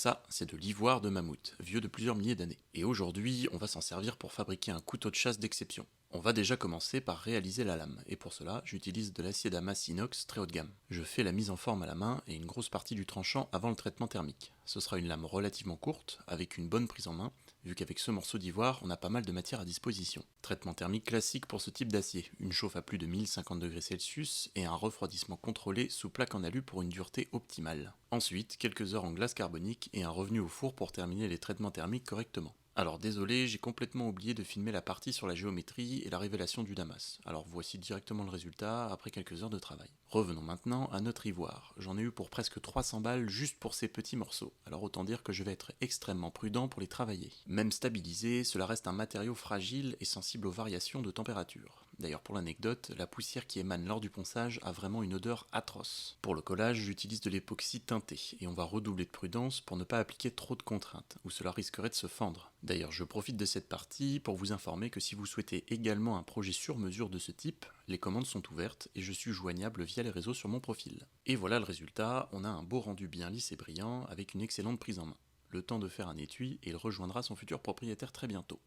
Ça, c'est de l'ivoire de mammouth, vieux de plusieurs milliers d'années. Et aujourd'hui, on va s'en servir pour fabriquer un couteau de chasse d'exception. On va déjà commencer par réaliser la lame, et pour cela, j'utilise de l'acier damas inox très haut de gamme. Je fais la mise en forme à la main et une grosse partie du tranchant avant le traitement thermique. Ce sera une lame relativement courte, avec une bonne prise en main, vu qu'avec ce morceau d'ivoire, on a pas mal de matière à disposition. Traitement thermique classique pour ce type d'acier, une chauffe à plus de 1050 degrés Celsius et un refroidissement contrôlé sous plaque en alu pour une dureté optimale. Ensuite, quelques heures en glace carbonique et un revenu au four pour terminer les traitements thermiques correctement. Alors désolé, j'ai complètement oublié de filmer la partie sur la géométrie et la révélation du damas. Alors voici directement le résultat après quelques heures de travail. Revenons maintenant à notre ivoire. J'en ai eu pour presque 300 balles juste pour ces petits morceaux. Alors autant dire que je vais être extrêmement prudent pour les travailler. Même stabilisé, cela reste un matériau fragile et sensible aux variations de température. D'ailleurs pour l'anecdote, la poussière qui émane lors du ponçage a vraiment une odeur atroce. Pour le collage, j'utilise de l'époxy teinté et on va redoubler de prudence pour ne pas appliquer trop de contraintes, ou cela risquerait de se fendre. D'ailleurs, je profite de cette partie pour vous informer que si vous souhaitez également un projet sur mesure de ce type, les commandes sont ouvertes et je suis joignable via les réseaux sur mon profil. Et voilà le résultat, on a un beau rendu bien lisse et brillant avec une excellente prise en main. Le temps de faire un étui et il rejoindra son futur propriétaire très bientôt.